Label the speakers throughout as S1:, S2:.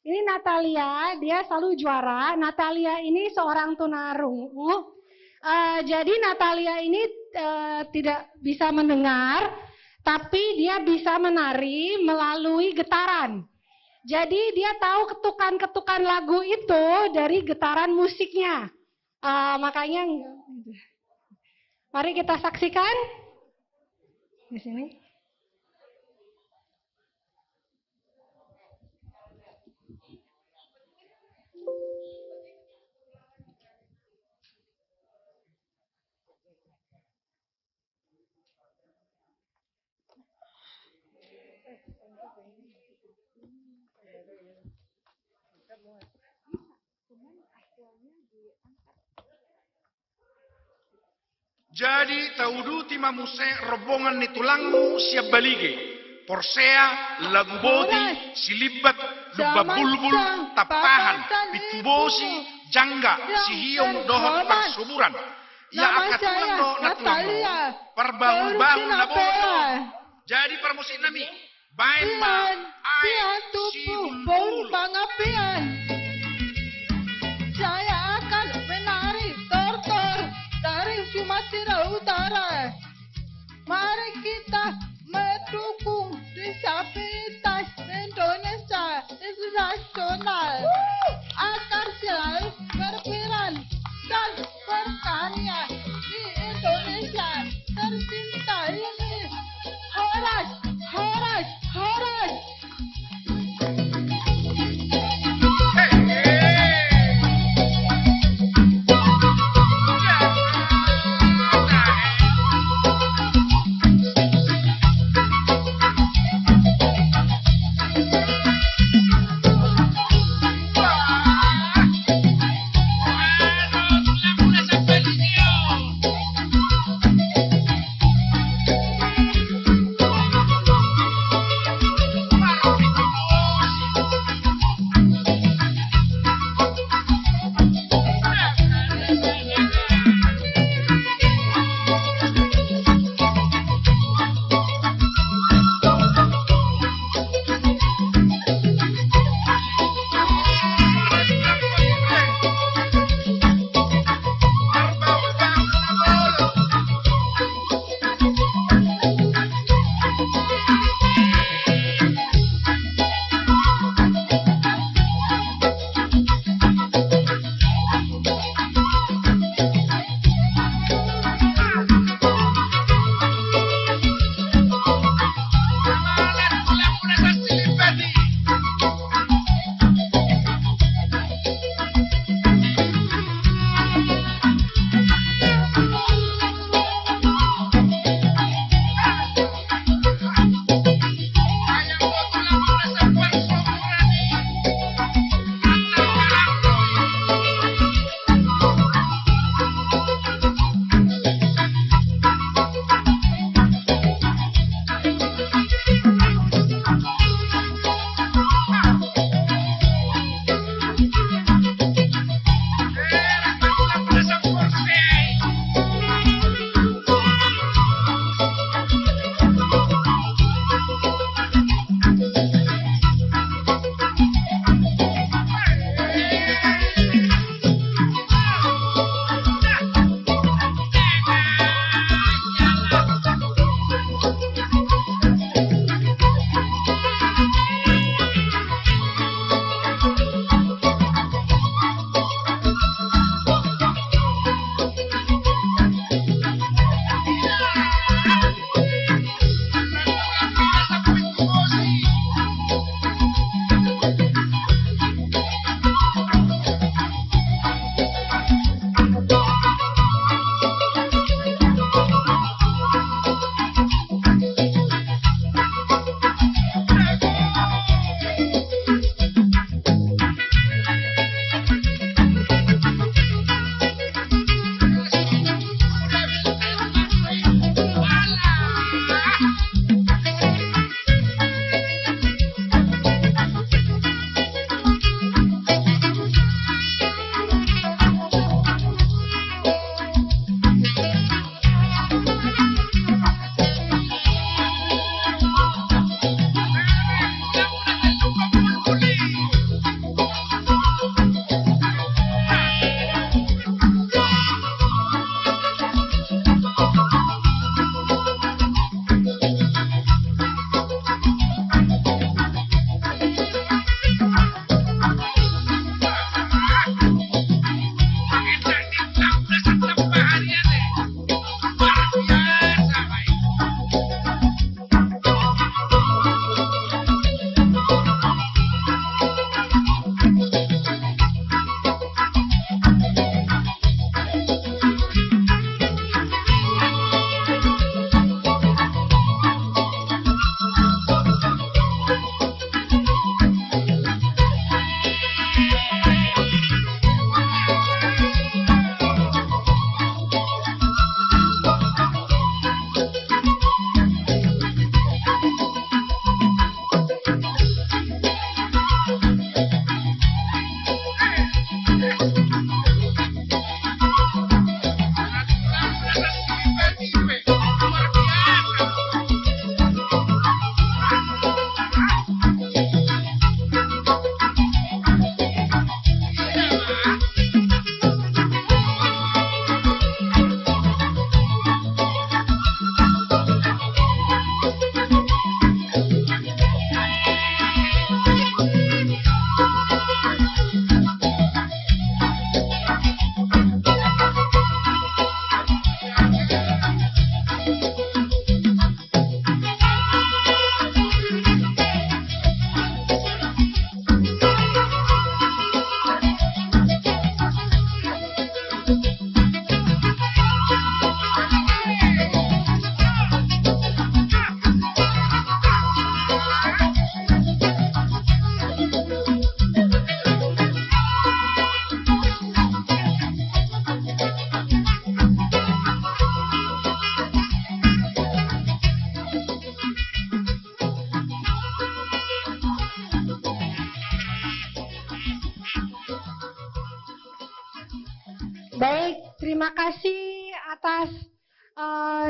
S1: Ini Natalia, dia selalu juara. Natalia ini seorang tunarungu. Jadi Natalia ini tidak bisa mendengar, tapi dia bisa menari melalui getaran. Jadi dia tahu ketukan-ketukan lagu itu dari getaran musiknya. Makanya, mari kita saksikan di sini.
S2: Jadi taudu ti mamuse rombongan ni tulangmu siap balige. Porsea, lagu bodi, silibat, luba bulbul, tapahan, pitubosi, jangga, sihiong, dohot, parsuburan. Ya akatuan do na tulangmu. Perbahu-bahu na bodo. Jadi permusik nami. Bain ma, ai, si bulbul.
S3: Saya akan menari tortor dari Sumatera Utara. Mari kita mendukung disabilitas Indonesia internasional agar selalu berperan dan berkarya di Indonesia tercinta ini. Horas, horas, horas.
S2: Hey,
S1: Terima kasih atas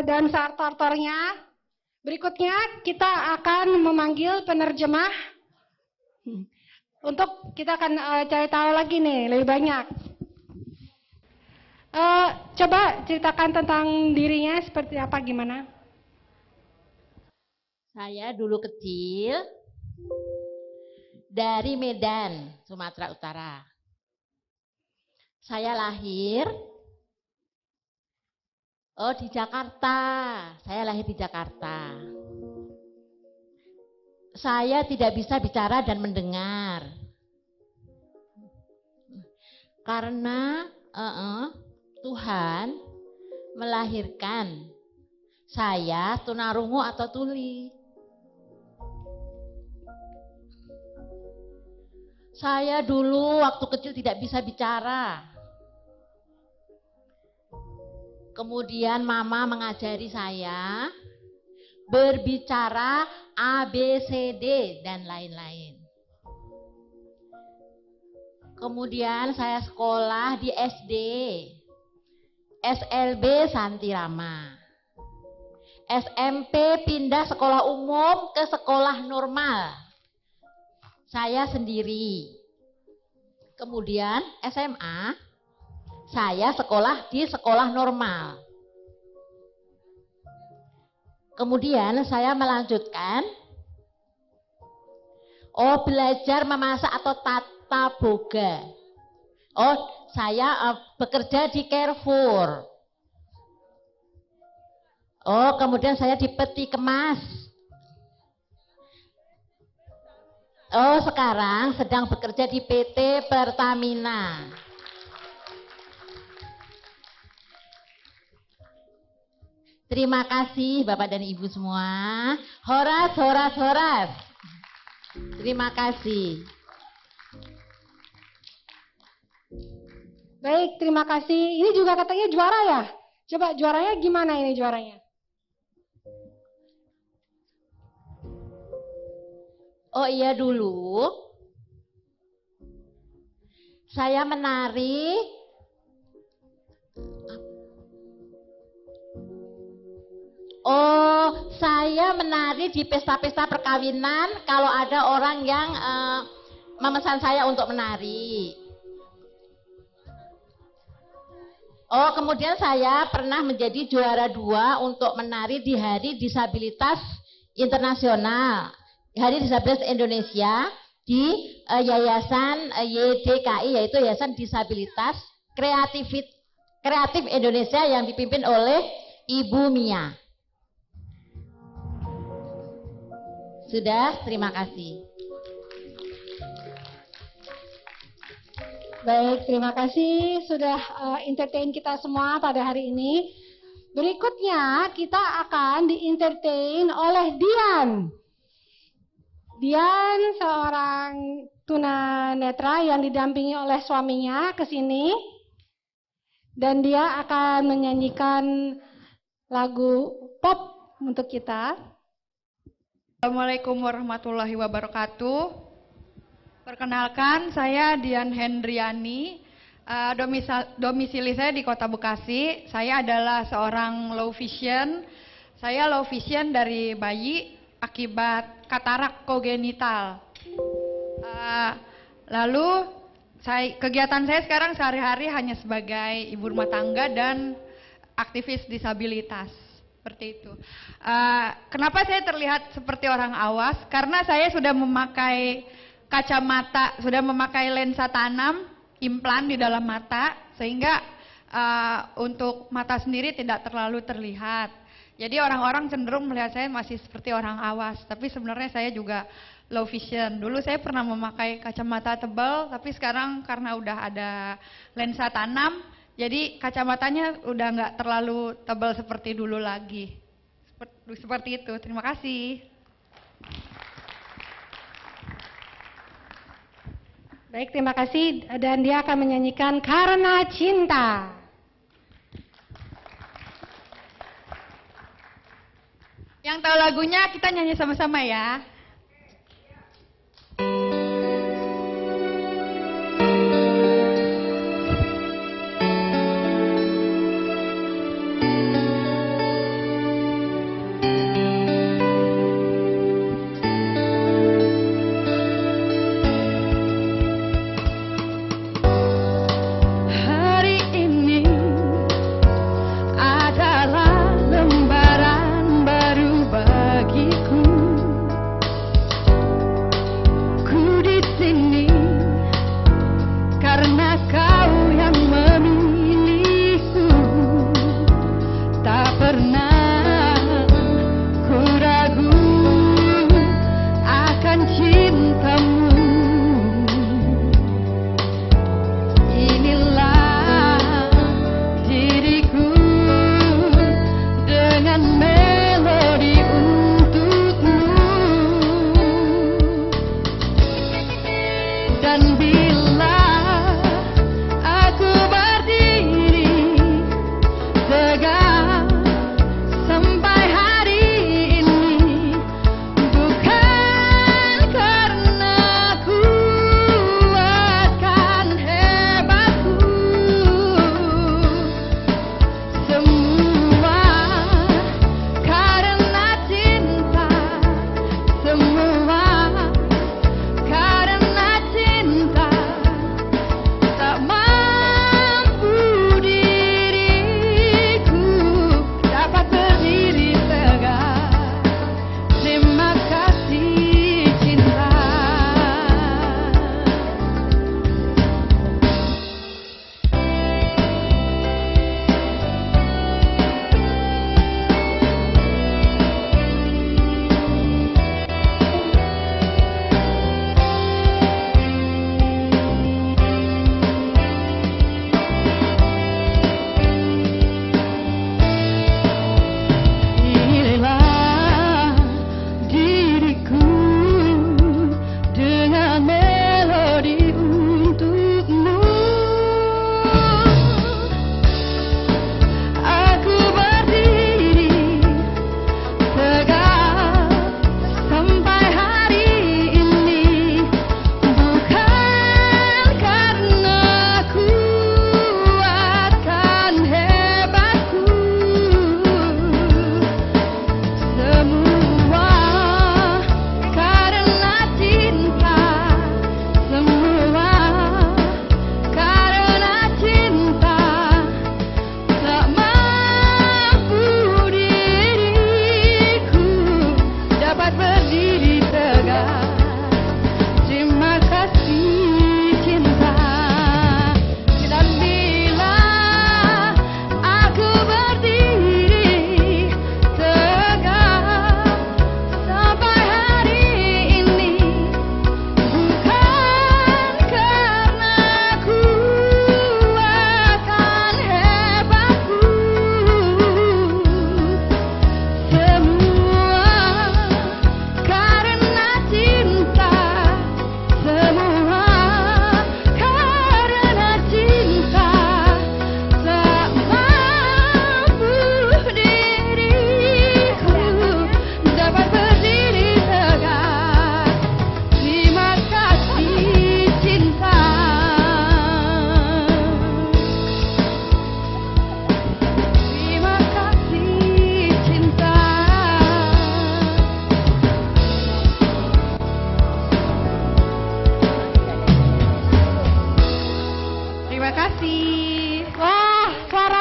S1: dansa tortornya. Berikutnya kita akan memanggil penerjemah. Untuk kita akan cari tahu lagi nih, lebih banyak. Coba ceritakan tentang dirinya seperti apa, gimana?
S4: Saya dulu kecil dari Medan, Sumatera Utara. Saya lahir di Jakarta. Saya lahir di Jakarta. Saya tidak bisa bicara dan mendengar. Karena Tuhan melahirkan saya tunarungu atau tuli. Saya dulu waktu kecil tidak bisa bicara. Kemudian mama mengajari saya berbicara A, B, C, D, dan lain-lain. Kemudian saya sekolah di SD, SLB Santirama. SMP pindah sekolah umum ke sekolah normal. Saya sendiri. Kemudian SMA, saya sekolah di sekolah normal. Kemudian saya melanjutkan belajar memasak atau tata boga. Saya bekerja di Carrefour. Kemudian saya di peti kemas. Sekarang sedang bekerja di PT Pertamina. Terima kasih Bapak dan Ibu semua. Horas, horas, horas. Terima kasih.
S1: Baik, terima kasih. Ini juga katanya juara ya? Coba juaranya gimana ini juaranya?
S4: Oh iya, dulu saya menari saya menari di pesta-pesta perkawinan kalau ada orang yang memesan saya untuk menari. Kemudian saya pernah menjadi juara 2 untuk menari di Hari Disabilitas Internasional, Hari Disabilitas Indonesia di Yayasan YDKI, yaitu Yayasan Disabilitas Kreatif Indonesia yang dipimpin oleh Ibu Mia. Sudah, terima kasih.
S1: Baik, terima kasih sudah entertain kita semua pada hari ini. Berikutnya kita akan di-entertain oleh Dian. Dian seorang tunanetra yang didampingi oleh suaminya ke sini. Dan dia akan menyanyikan lagu pop untuk kita.
S3: Assalamualaikum warahmatullahi wabarakatuh. Perkenalkan, saya Dian Hendriani. Domisili saya di Kota Bekasi. Saya adalah seorang low vision. Saya low vision dari bayi akibat katarak kongenital. Lalu kegiatan saya sekarang sehari-hari hanya sebagai ibu rumah tangga dan aktivis disabilitas. Seperti itu. Kenapa saya terlihat seperti orang awas? Karena saya sudah memakai kacamata, sudah memakai lensa tanam, implan di dalam mata, sehingga untuk mata sendiri tidak terlalu terlihat. Jadi orang-orang cenderung melihat saya masih seperti orang awas, tapi sebenarnya saya juga low vision. Dulu saya pernah memakai kacamata tebal, tapi sekarang karena udah ada lensa tanam, jadi kacamatanya udah nggak terlalu tebal seperti dulu lagi. Seperti itu. Terima kasih.
S1: Baik, terima kasih. Dan dia akan menyanyikan Karena Cinta.
S3: Yang tahu lagunya kita nyanyi sama-sama ya.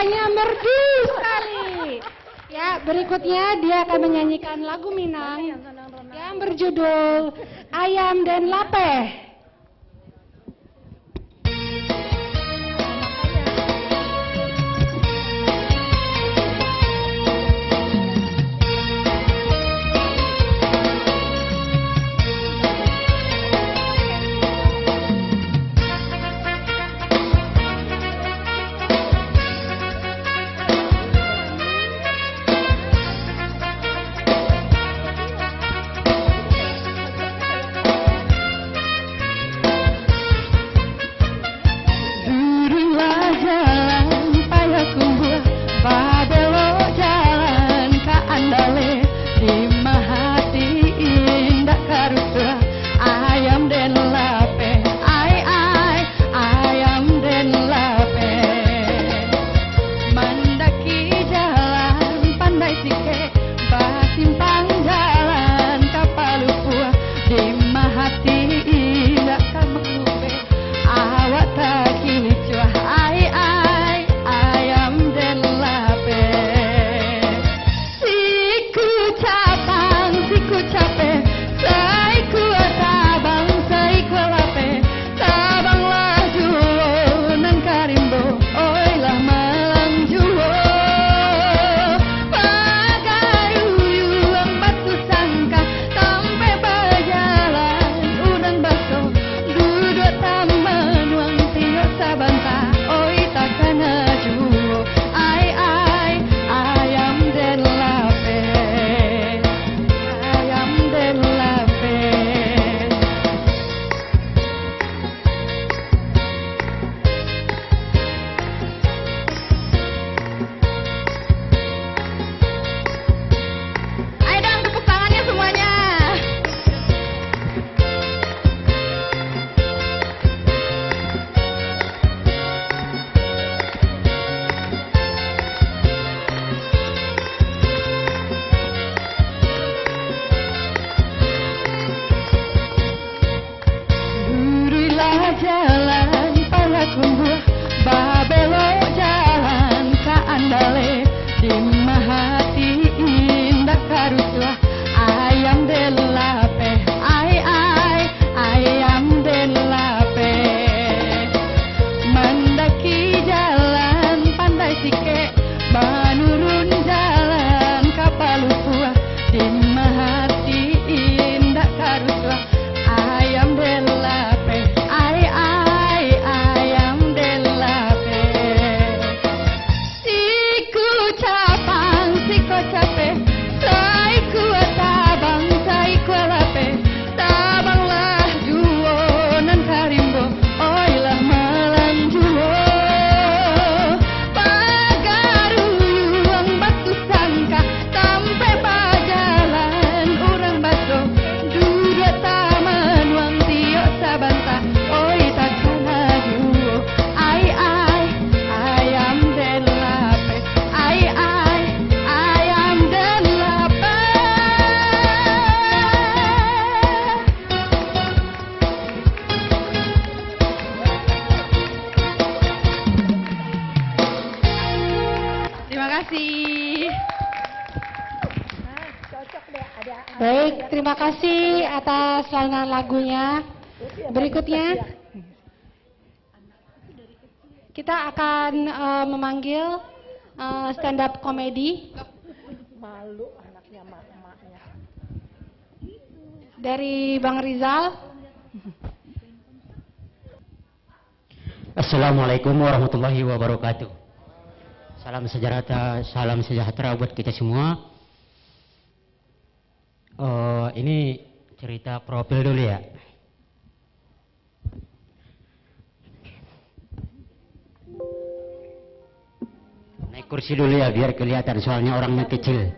S1: Suaranya merdu sekali. Ya, berikutnya dia akan menyanyikan lagu Minang yang berjudul Ayam dan Lapeh. Baik, terima kasih atas layanan lagunya. Berikutnya kita akan memanggil stand up komedi dari Bang Rizal.
S5: Assalamualaikum warahmatullahi wabarakatuh. Salam sejahtera buat kita semua. Ini cerita profil dulu ya. Naik kursi dulu ya biar kelihatan, soalnya orangnya kecil.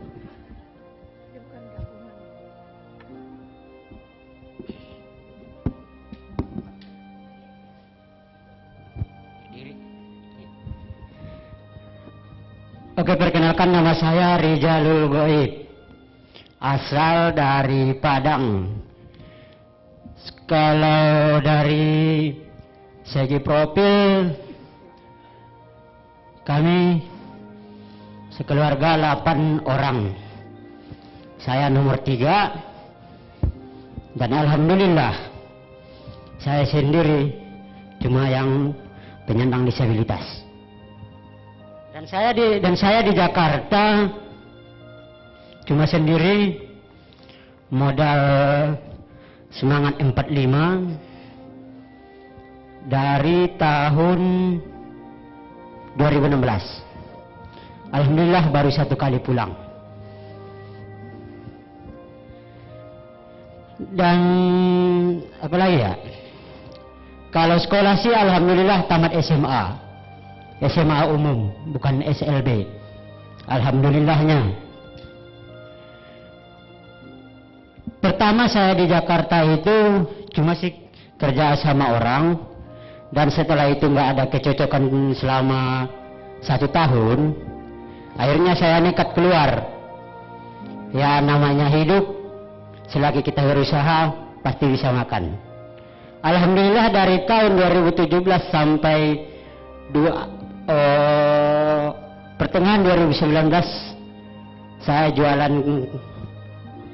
S5: Oke, perkenalkan, nama saya Rizalul Goib, asal dari Padang. Kalau dari segi profil, kami sekeluarga 8 orang. Saya nomor 3. Dan alhamdulillah saya sendiri cuma yang penyandang disabilitas. Dan saya di Jakarta cuma sendiri, modal semangat 45 dari tahun 2016. Alhamdulillah baru 1 kali pulang. Dan apalagi ya, kalau sekolah sih alhamdulillah tamat SMA umum, bukan SLB. Alhamdulillahnya. Pertama saya di Jakarta itu cuma sih kerja sama orang, dan setelah itu nggak ada kecocokan selama 1 tahun. Akhirnya saya nekat keluar. Ya namanya hidup, selagi kita berusaha pasti bisa makan. Alhamdulillah dari tahun 2017 sampai pertengahan 2019 saya jualan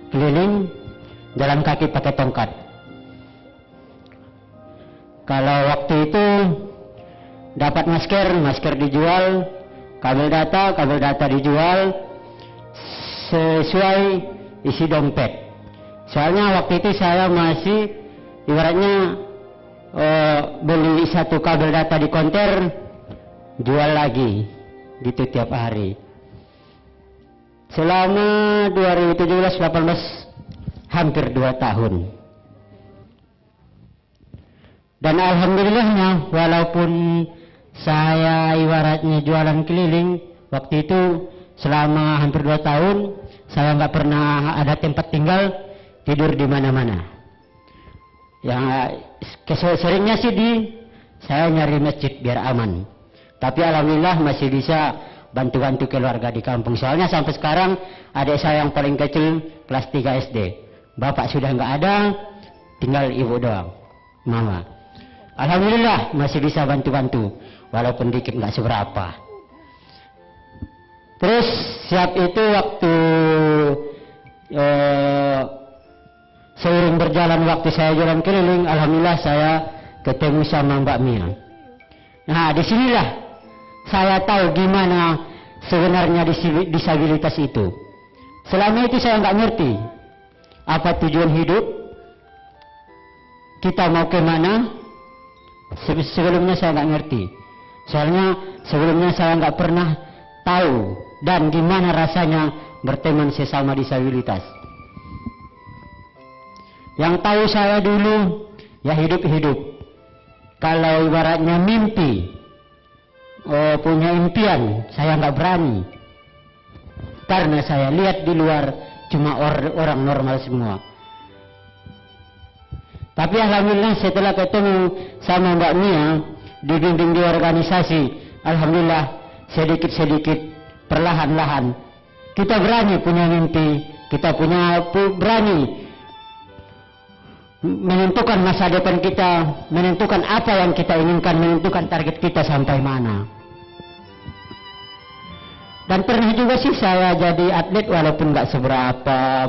S5: keliling, jalan kaki pakai tongkat. Kalau waktu itu dapat masker dijual, kabel data dijual sesuai isi dompet. Soalnya waktu itu saya masih ibaratnya beli 1 kabel data di konter, jual lagi gitu tiap hari. Selama 2017-18 hampir 2 tahun. Dan alhamdulillahnya walaupun saya ibaratnya jualan keliling, waktu itu selama hampir 2 tahun saya nggak pernah ada tempat tinggal, tidur di mana-mana. Yang seringnya sih saya nyari masjid biar aman. Tapi alhamdulillah masih bisa bantu-bantu keluarga di kampung. Soalnya sampai sekarang adik saya yang paling kecil kelas 3 SD. Bapak sudah nggak ada, tinggal ibu doang, mama. Alhamdulillah masih bisa bantu-bantu, walaupun dikit nggak seberapa. Terus siap itu waktu seiring berjalan waktu saya jalan keliling, alhamdulillah saya ketemu sama Mbak Mia. Nah, disinilah saya tahu gimana sebenarnya disabilitas itu. Selama itu saya nggak ngerti apa tujuan hidup, kita mau kemana. Sebelumnya saya nggak ngerti. Soalnya sebelumnya saya nggak pernah tahu dan gimana rasanya berteman sesama disabilitas. Yang tahu saya dulu ya hidup-hidup. Kalau ibaratnya mimpi, punya impian, saya nggak berani. Karena saya lihat di luar cuma orang normal semua. Tapi alhamdulillah setelah ketemu sama Mbak Mia, dibimbing di organisasi, alhamdulillah sedikit-sedikit perlahan-lahan kita berani punya mimpi, kita berani menentukan masa depan kita, menentukan apa yang kita inginkan, menentukan target kita sampai mana. Dan pernah juga sih saya jadi atlet walaupun nggak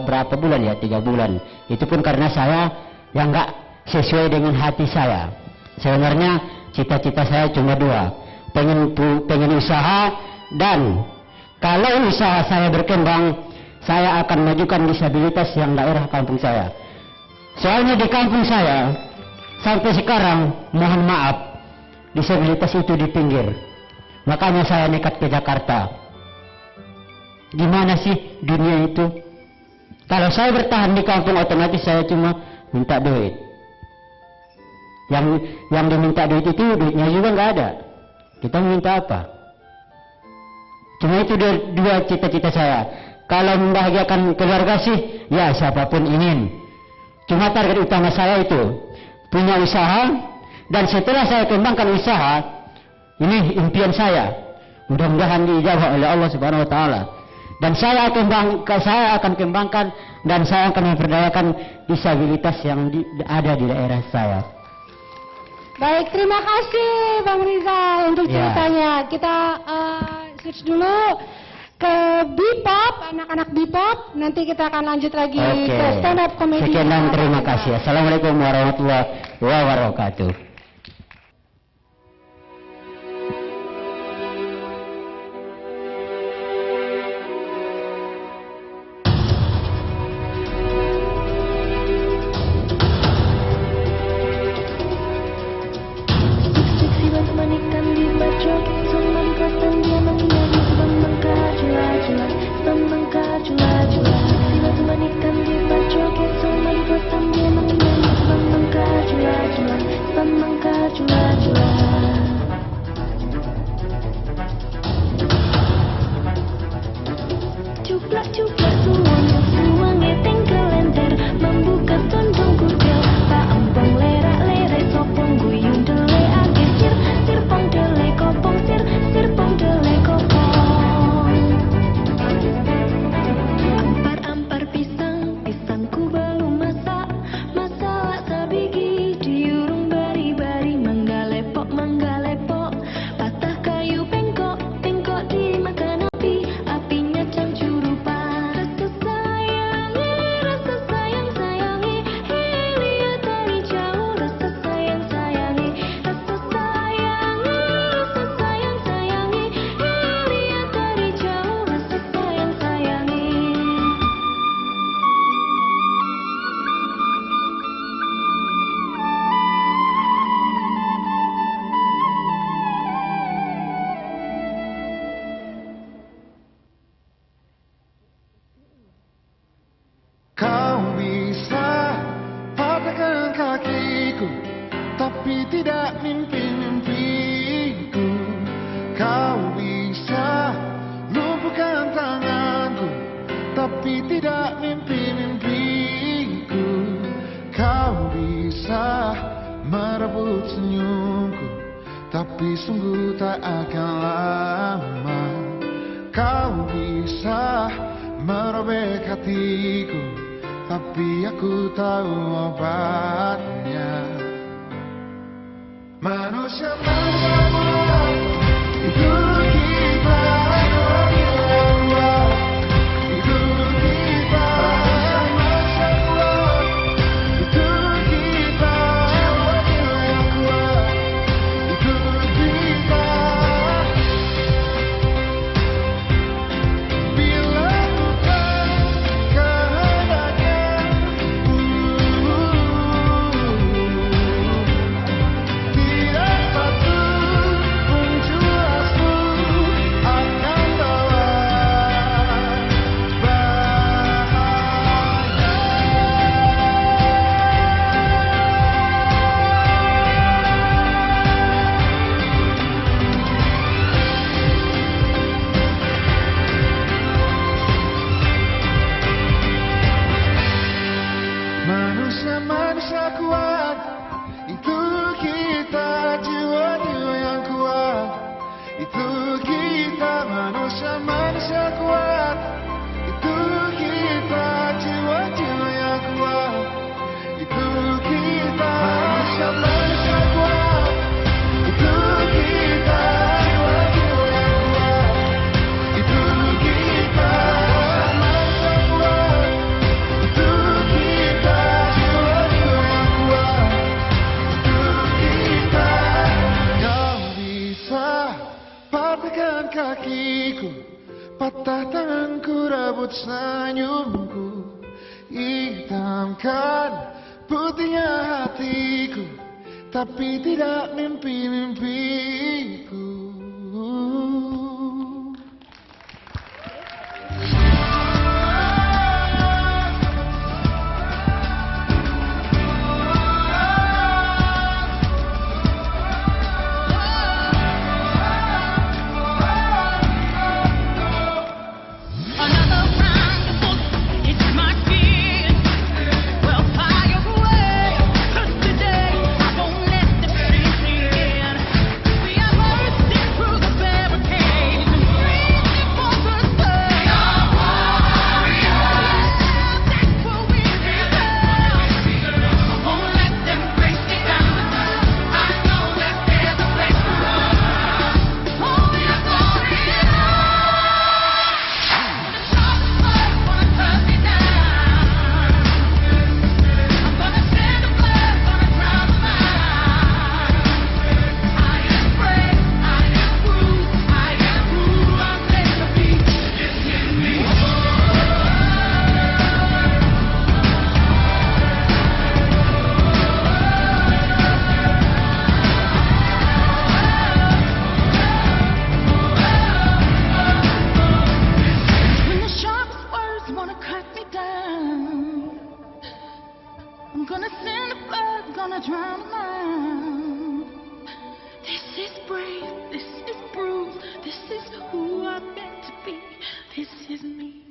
S5: berapa bulan ya, 3 bulan. Itu pun karena saya yang nggak sesuai dengan hati saya. Sebenarnya cita-cita saya cuma 2, pengen usaha, dan kalau usaha saya berkembang, saya akan majukan disabilitas yang daerah kampung saya. Soalnya di kampung saya sampai sekarang, mohon maaf, disabilitas itu di pinggir. Makanya saya nekat ke Jakarta. Gimana sih dunia itu? Kalau saya bertahan di kampung, otomatis saya cuma minta duit. Yang diminta duit itu duitnya juga nggak ada. Kita minta apa? Cuma itu 2 cita-cita saya. Kalau membahagiakan keluarga sih, ya siapapun ingin. Cuma target utama saya itu punya usaha, dan setelah saya kembangkan usaha, ini impian saya. Mudah-mudahan diijabah oleh Allah Subhanahu wa taala. Dan saya akan kembangkan dan saya akan memperdayakan disabilitas yang ada di daerah saya.
S1: Baik, terima kasih Bang Rizal untuk ceritanya. Kita switch dulu ke Bipop, anak-anak Bipop. Nanti kita akan lanjut lagi ke stand up comedy.
S5: Sekian dan terima kasih. Assalamualaikum warahmatullahi wabarakatuh.
S6: Tapi tidak mimpi-mimpiku.
S7: Today, I won't let the streets begin. We are I'm gonna send the blood, gonna drown mine. This is brave, this is bruised, this is who I'm meant to be, this is me.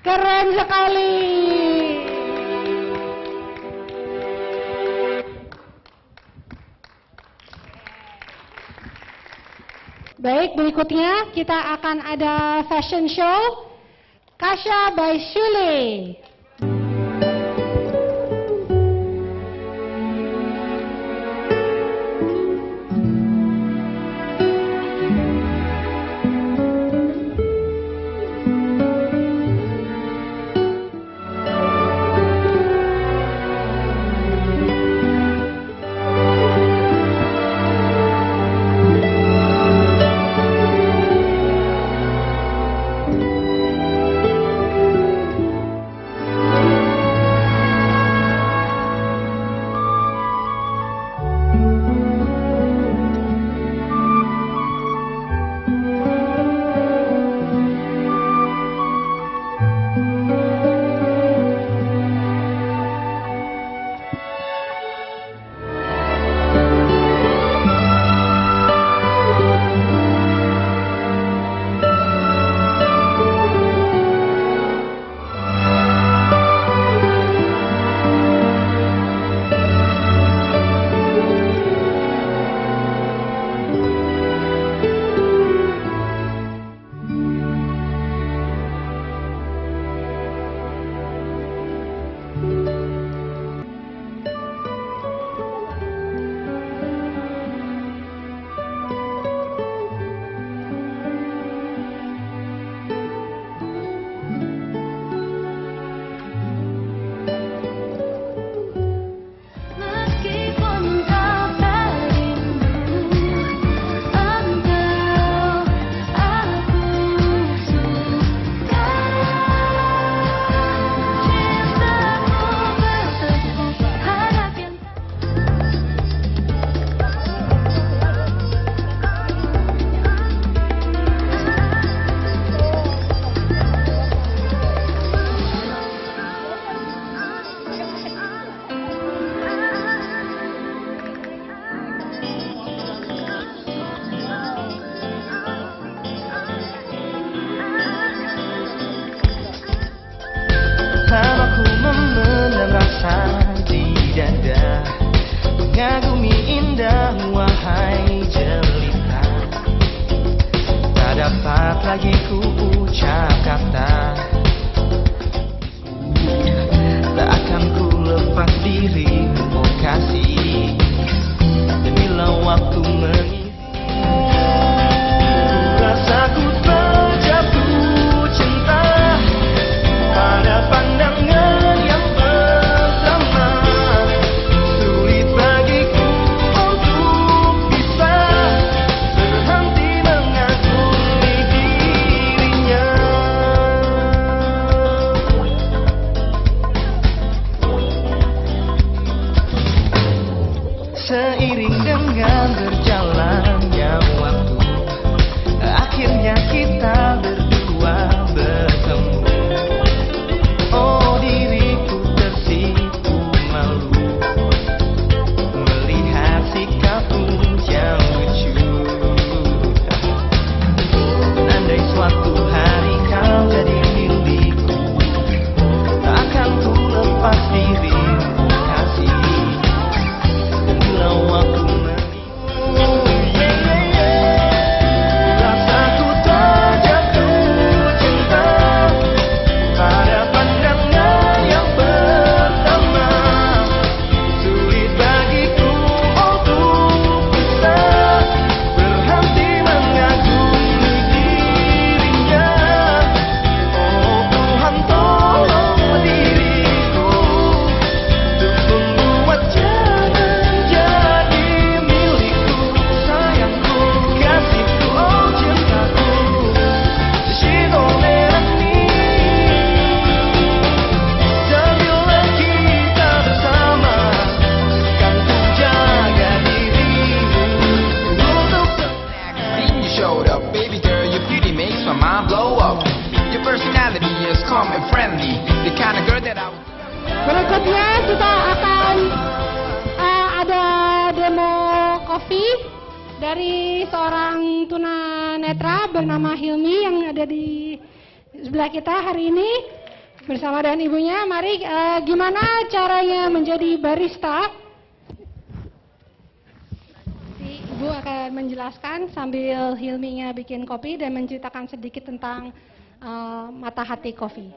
S1: Keren sekali. Baik, berikutnya kita akan ada fashion show Kasha by Shule.
S8: Mengagumi indah wahai jelita, tak dapat lagi ku ucap kata, tak akan ku lepas dirimu oh kasih, dan bila waktu mengisi rasaku terjatuh cinta pada pandangan yang pertama. Sulit bagiku untuk bisa berhenti mengagumi dirinya. Seiring dengan berjalannya waktu, akhirnya kita berdua bertemu. Oh diriku tersipu malu melihat sikapmu yang lucu. Andai suatu hari kau jadi milikku, tak akan ku lepas dirimu kasih. Dan bila waktu menipu
S1: kopi dari seorang tunanetra bernama Hilmi yang ada di sebelah kita hari ini bersama dengan ibunya. Mari, gimana caranya menjadi barista? Ibu akan menjelaskan sambil Hilminya bikin kopi dan menceritakan sedikit tentang Mata Hati Kopi.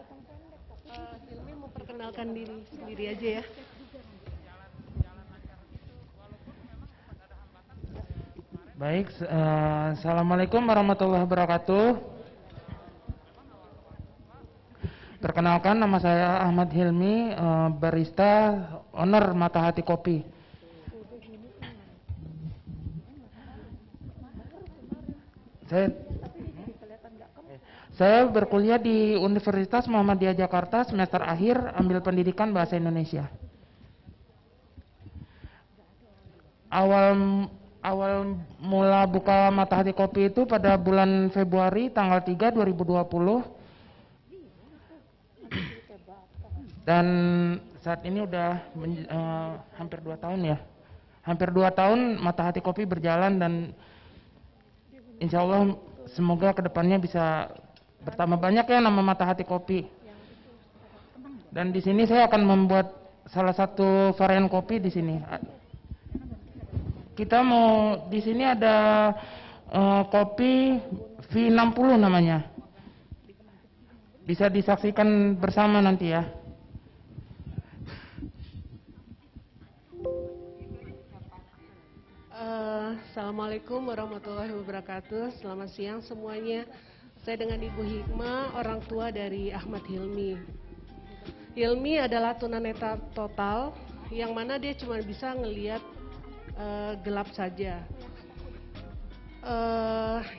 S9: Hilmi mau perkenalkan diri sendiri aja ya.
S10: Baik, Assalamualaikum warahmatullahi wabarakatuh. Perkenalkan, nama saya Ahmad Hilmi, barista, owner Mata Hati Kopi. Saya berkuliah di Universitas Muhammadiyah Jakarta semester akhir, ambil pendidikan bahasa Indonesia. Awal mula buka Mata Hati Kopi itu pada bulan Februari tanggal 3 2020. Dan saat ini udah hampir 2 tahun ya. Hampir 2 tahun Mata Hati Kopi berjalan dan insya Allah semoga kedepannya bisa bertambah banyak ya nama Mata Hati Kopi. Dan di sini saya akan membuat salah satu varian kopi di sini. Kita mau di sini ada kopi V60 namanya. Bisa disaksikan bersama nanti ya.
S9: Assalamualaikum warahmatullahi wabarakatuh. Selamat siang semuanya. Saya dengan Ibu Hikmah, orang tua dari Ahmad Hilmi. Hilmi adalah tunanetra total, yang mana dia cuma bisa ngelihat gelap saja.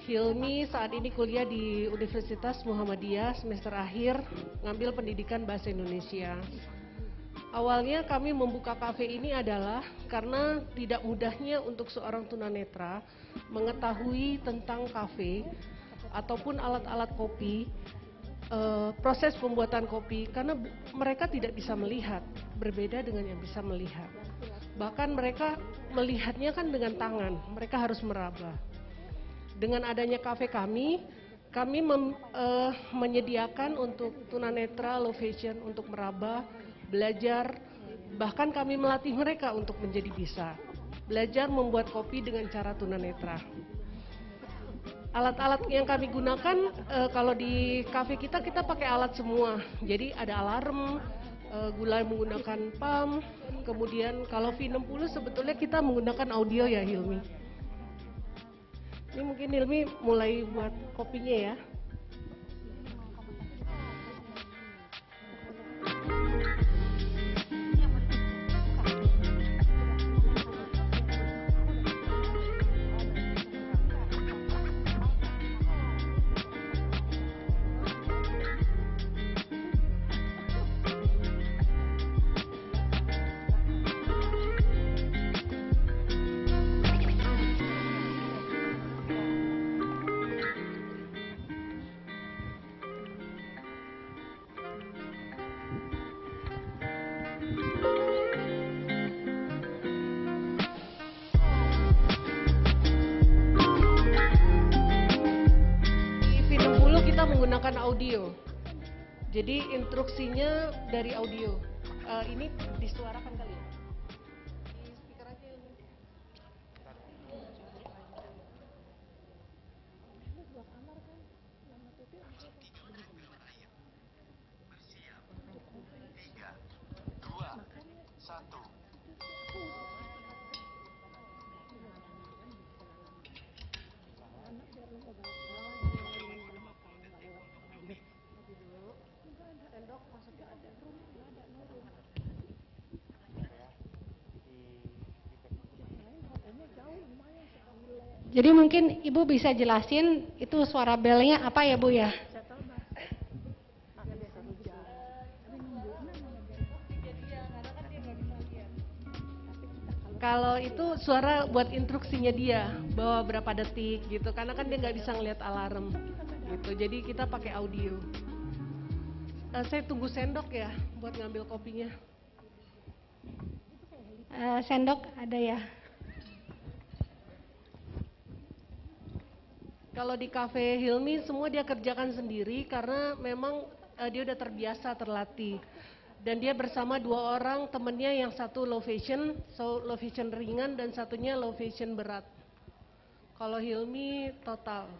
S9: Hilmi saat ini kuliah di Universitas Muhammadiyah semester akhir, ngambil pendidikan bahasa Indonesia. Awalnya kami membuka kafe ini adalah karena tidak mudahnya untuk seorang tunanetra mengetahui tentang kafe ataupun alat-alat kopi, proses pembuatan kopi, karena mereka tidak bisa melihat, berbeda dengan yang bisa melihat. Bahkan mereka melihatnya kan dengan tangan, mereka harus meraba. Dengan adanya kafe kami menyediakan untuk tunanetra low fashion untuk meraba, belajar, bahkan kami melatih mereka untuk menjadi bisa. Belajar membuat kopi dengan cara tunanetra. Alat-alat yang kami gunakan, kalau di kafe kita pakai alat semua. Jadi ada alarm, gula menggunakan pump, kemudian kalau V60 sebetulnya kita menggunakan audio ya Hilmi. Ini mungkin Hilmi mulai buat kopinya ya. Menggunakan audio, jadi instruksinya dari audio. Ini disuarakan kali ya? Di speaker aja ini.
S1: Jadi mungkin Ibu bisa jelasin itu suara belnya apa ya Bu ya? Kalau itu suara buat instruksinya dia, bahwa berapa detik gitu, karena kan dia nggak bisa ngelihat alarm gitu. Jadi kita pakai audio. Saya tunggu sendok ya buat ngambil kopinya. Sendok ada ya?
S9: Kalau di Cafe Hilmi semua dia kerjakan sendiri karena memang dia udah terbiasa terlatih. Dan dia bersama 2 orang temennya, yang satu low fashion ringan dan satunya low fashion berat. Kalau Hilmi total.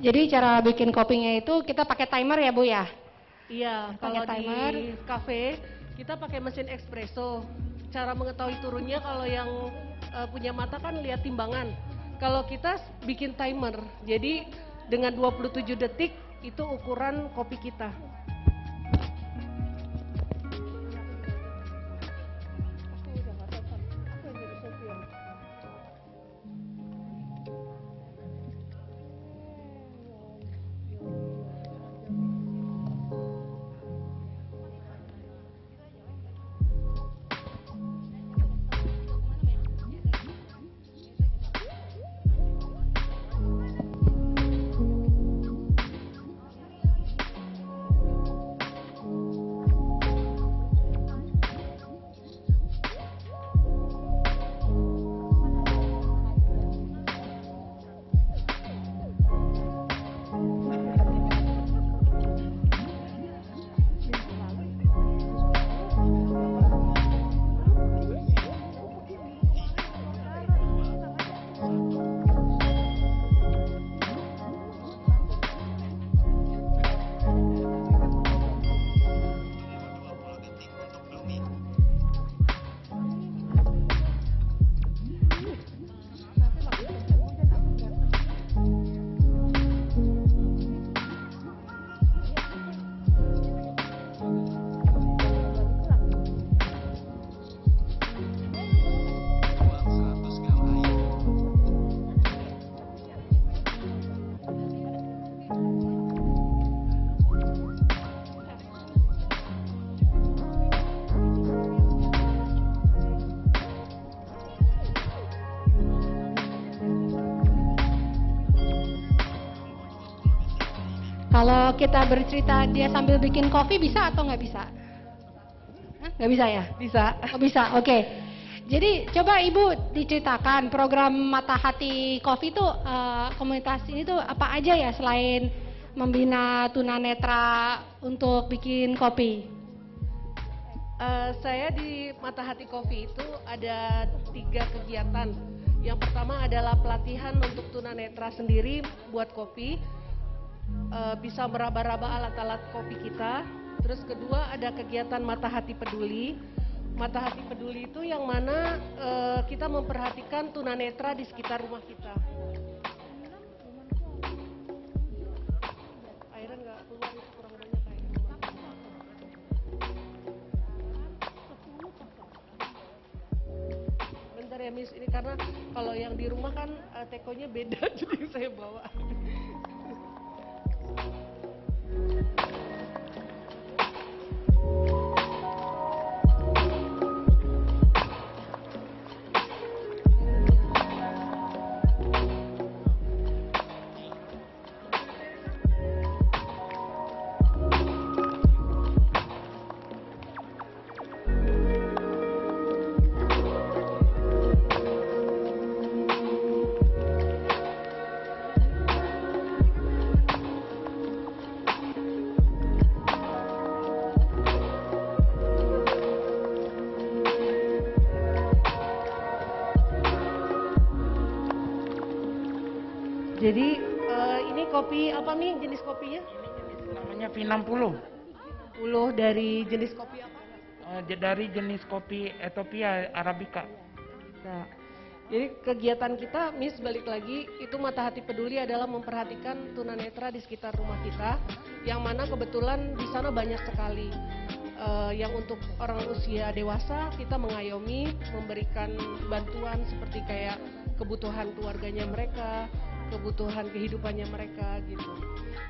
S1: Jadi cara bikin kopinya itu kita pakai timer ya Bu ya?
S9: Iya, kalau di cafe kita pakai mesin espresso. Cara mengetahui turunnya kalau yang punya mata kan lihat timbangan. Kalau kita bikin timer, jadi dengan 27 detik itu ukuran kopi kita.
S1: Kalau kita bercerita dia sambil bikin kopi bisa atau nggak bisa? Hah, nggak bisa ya?
S9: Bisa.
S1: Oh bisa, oke. Jadi coba Ibu diceritakan program Mata Hati Coffee itu komunitas ini tuh apa aja ya selain membina tunanetra untuk bikin kopi?
S9: Saya di Mata Hati Coffee itu ada 3 kegiatan. Yang pertama adalah pelatihan untuk tunanetra sendiri buat kopi. Bisa meraba-raba alat-alat kopi kita. Terus kedua ada kegiatan Mata Hati Peduli. Mata Hati Peduli itu yang mana kita memperhatikan tunanetra di sekitar rumah kita. Airnya nggak keluar, itu kurang banyak air. Bentar ya Miss, ini karena kalau yang di rumah kan tekonya beda jadi saya bawa. Jadi ini kopi apa nih jenis kopinya?
S10: Namanya V60.
S9: Dari jenis kopi apa?
S10: Dari jenis kopi Ethiopia Arabica.
S9: Nah, jadi kegiatan kita, Miss balik lagi, itu Mata Hati Peduli adalah memperhatikan tunanetra di sekitar rumah kita, yang mana kebetulan di sana banyak sekali. Yang untuk orang usia dewasa kita mengayomi, memberikan bantuan seperti kayak kebutuhan keluarganya mereka, kebutuhan kehidupannya mereka gitu.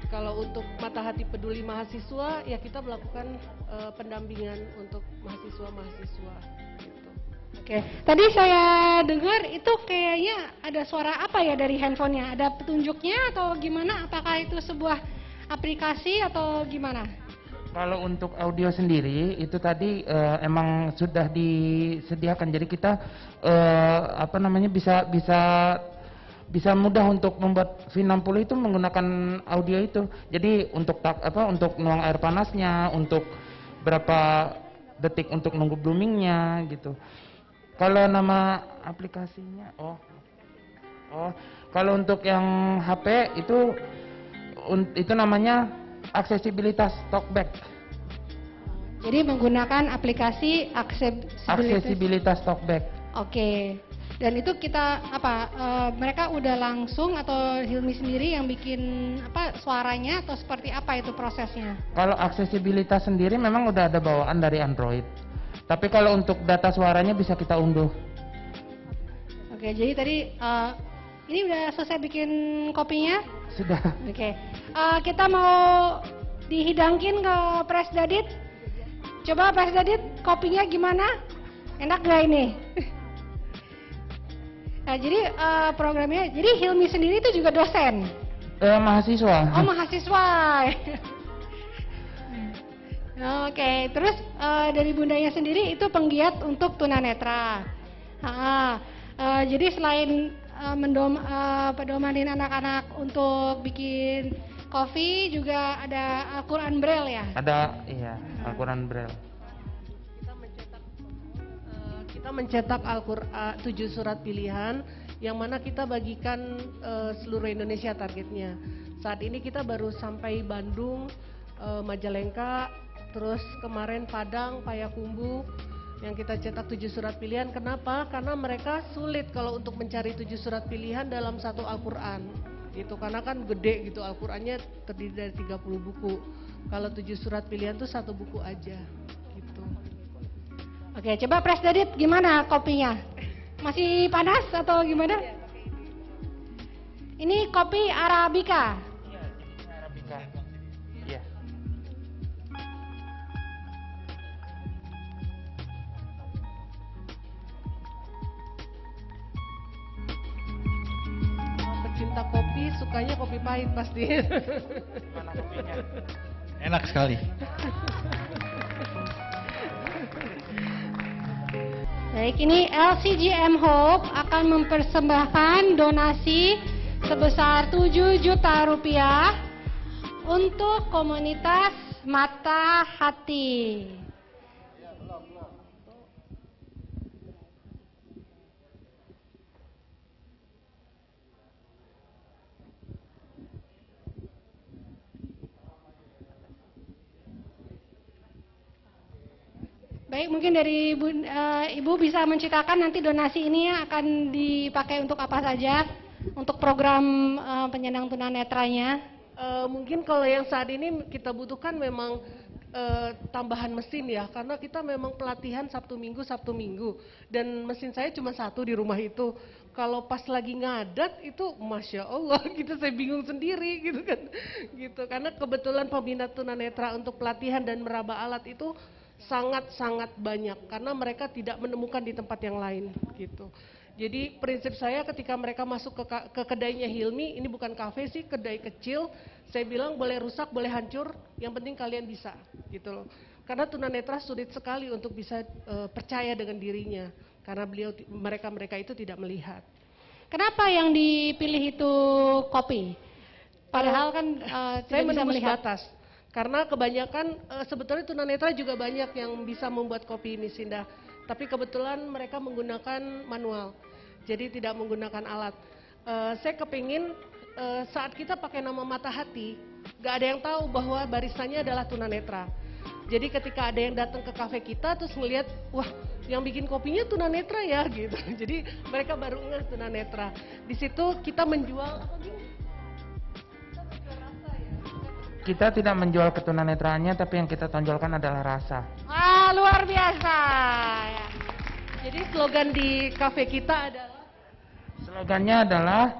S9: Kalau untuk Mata Hati Peduli mahasiswa, ya kita melakukan pendampingan untuk mahasiswa-mahasiswa. Gitu.
S1: Oke, tadi saya dengar itu kayaknya ada suara apa ya dari handphonenya? Ada petunjuknya atau gimana? Apakah itu sebuah aplikasi atau gimana?
S10: Kalau untuk audio sendiri itu tadi emang sudah disediakan. Jadi kita bisa mudah untuk membuat V60 itu menggunakan audio itu. Jadi untuk untuk nuang air panasnya, untuk berapa detik untuk nunggu bloomingnya gitu. Kalau nama aplikasinya, kalau untuk yang HP itu namanya aksesibilitas talkback.
S1: Jadi menggunakan aplikasi
S10: aksesibilitas talkback.
S1: Oke. Dan itu kita mereka udah langsung atau Hilmi sendiri yang bikin suaranya atau seperti apa itu prosesnya?
S10: Kalau aksesibilitas sendiri memang udah ada bawaan dari Android. Tapi kalau untuk data suaranya bisa kita unduh.
S1: Oke, jadi tadi ini udah selesai bikin kopinya?
S10: Sudah.
S1: Oke. Kita mau dihidangkin ke Pres Dadit. Coba Pres Dadit, kopinya gimana? Enak gak ini? Nah, jadi programnya, jadi Hilmi sendiri itu juga dosen?
S10: Mahasiswa.
S1: Oh, mahasiswa. Oke, terus dari bundanya sendiri itu penggiat untuk tunanetra. Jadi selain pedomanin anak-anak untuk bikin kopi, juga ada Al-Quran Braille ya?
S10: Ada, iya, Al-Quran Braille.
S9: Kita mencetak Al-Quran 7 surat pilihan yang mana kita bagikan seluruh Indonesia targetnya. Saat ini kita baru sampai Bandung, Majalengka, terus kemarin Padang, Payakumbuh yang kita cetak 7 surat pilihan. Kenapa? Karena mereka sulit kalau untuk mencari 7 surat pilihan dalam satu Al-Quran. Itu karena kan gede gitu, Al-Qurannya terdiri dari 30 buku. Kalau 7 surat pilihan tuh 1 buku aja gitu.
S1: Oke, coba Pres Dadit gimana kopinya? Masih panas atau gimana? Ini kopi Arabica.
S10: Iya, Arabica. Iya.
S9: Pecinta kopi sukanya kopi pahit pasti.
S10: Mana kopinya?
S11: Enak sekali.
S1: Baik, ini LCGM Hope akan mempersembahkan donasi sebesar 7 juta rupiah untuk komunitas Mata Hati. Baik, mungkin dari Ibu bisa menceritakan nanti donasi ini akan dipakai untuk apa saja untuk program penyandang tunanetranya?
S9: Mungkin kalau yang saat ini kita butuhkan memang tambahan mesin ya, karena kita memang pelatihan Sabtu Minggu dan mesin saya cuma 1 di rumah itu. Kalau pas lagi ngadat itu Masya Allah gitu, saya bingung sendiri gitu kan, gitu. Karena kebetulan peminat tunanetra untuk pelatihan dan meraba alat itu sangat-sangat banyak karena mereka tidak menemukan di tempat yang lain gitu. Jadi prinsip saya ketika mereka masuk ke kedainya Hilmi, ini bukan kafe sih, kedai kecil, saya bilang boleh rusak, boleh hancur, yang penting kalian bisa gitu loh. Karena tunanetra sulit sekali untuk bisa percaya dengan dirinya karena mereka itu tidak melihat.
S1: Kenapa yang dipilih itu kopi? Padahal kan
S9: saya
S1: tidak bisa
S9: menembus
S1: melihat.
S9: batas. Karena kebanyakan sebetulnya tunanetra juga banyak yang bisa membuat kopi ini Sinda. Tapi kebetulan mereka menggunakan manual, jadi tidak menggunakan alat. Saya kepingin saat kita pakai nama Mata Hati, gak ada yang tahu bahwa barisannya adalah tunanetra. Jadi ketika ada yang datang ke kafe kita terus ngelihat, wah yang bikin kopinya tunanetra ya gitu. Jadi mereka baru ngeh tunanetra. Di situ kita menjual apa gini?
S10: Kita tidak menjual ketunanetraannya, tapi yang kita tonjolkan adalah rasa.
S1: Wah, luar biasa. Ya.
S9: Jadi slogan di kafe kita adalah?
S10: Slogannya adalah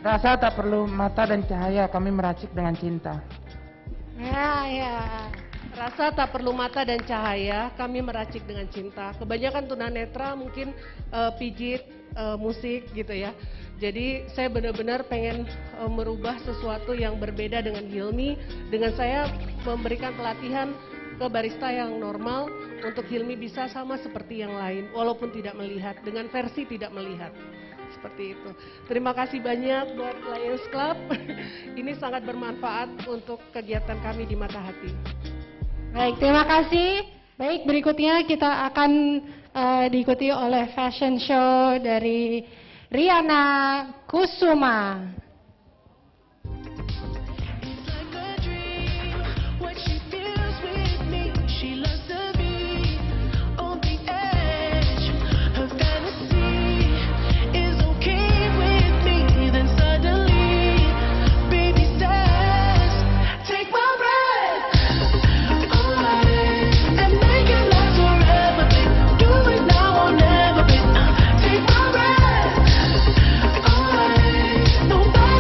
S10: rasa tak perlu mata dan cahaya, kami meracik dengan cinta.
S1: Ya, ya.
S9: Rasa tak perlu mata dan cahaya, kami meracik dengan cinta. Kebanyakan tunanetra mungkin pijit, musik gitu ya. Jadi saya benar-benar pengen merubah sesuatu yang berbeda dengan Hilmi. Dengan saya memberikan pelatihan ke barista yang normal untuk Hilmi bisa sama seperti yang lain. Walaupun tidak melihat, dengan versi tidak melihat. Seperti itu. Terima kasih banyak buat Lions Club. Ini sangat bermanfaat untuk kegiatan kami di Mata Hati.
S1: Baik, terima kasih. Baik, berikutnya kita akan diikuti oleh fashion show dari Riana Kusuma.
S7: Nobody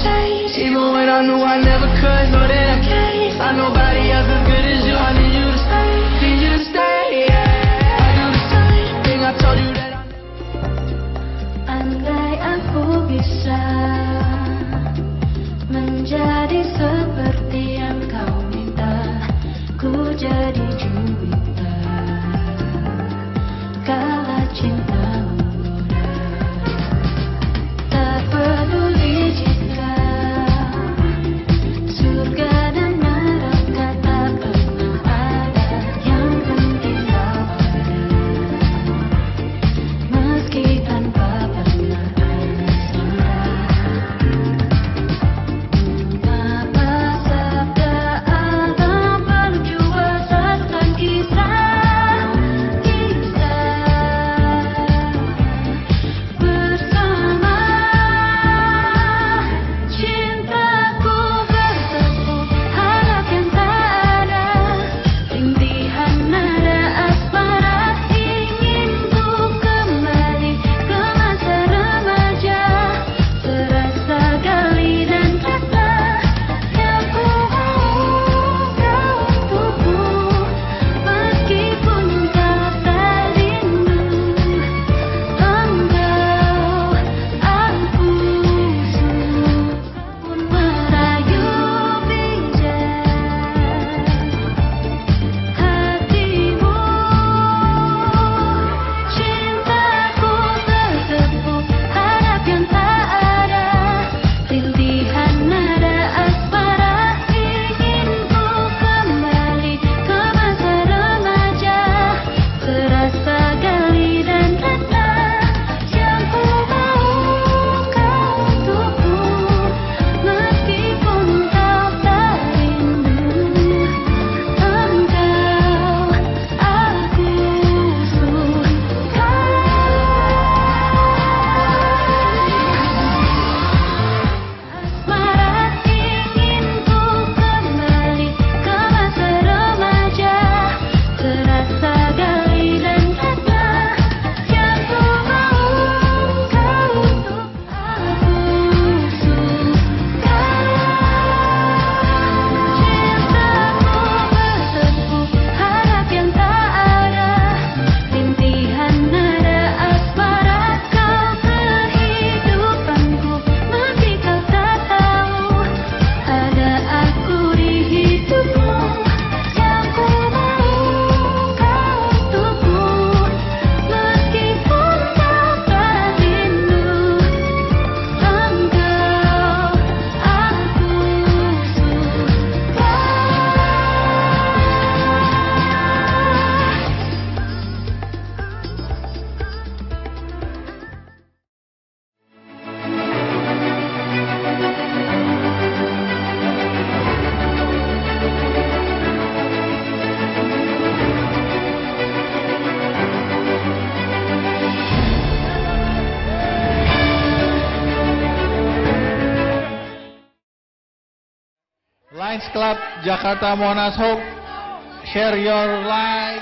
S8: change, even when I knew I never could. Know that I can't find nobody else as good as you. I need you to stay, need you to stay. Yeah, I do the same thing. I told you that.
S7: Andai aku bisa menjadi seperti yang kau minta, ku jadi juwita kala cinta menggoda. Tak peduli jika surga dan neraka tak pernah ada, yang penting kau ada, meski tanpa pernah ada cinta. Apa sabda agama perlu wasatkan kisah bersama. Cintaku bertepuk harap yang tak ada, rintihan nada asmara, ingin ku kembali ke masa remaja, terasa gali dan rasa yang ku mau kau untukku, meskipun kau tak rindu. Engkau aku pun merayu bijak hatimu. Cintaku bertepuk harap yang tak ada, rintihan nada asmara, ingin ku kembali ke masa remaja, terasa gali dan rasa yang ku mau kau untukku, meskipun kau tak rindu. Engkau aku suka. Asmara, ingin ku kembali ke masa remaja, terasa gali dan rasa yang ku mau kau untuk. Aku suka. Cintaku bertepuk harap yang tak ada, rintihan nada asmara, kau kehidupanku, meski kau tak tahu ada aku di hidupmu, yang ku mau kau untukku, meskipun kau tak rindu. Engkau aku suka.
S6: Lions Club Jakarta Monas Hope, share your light.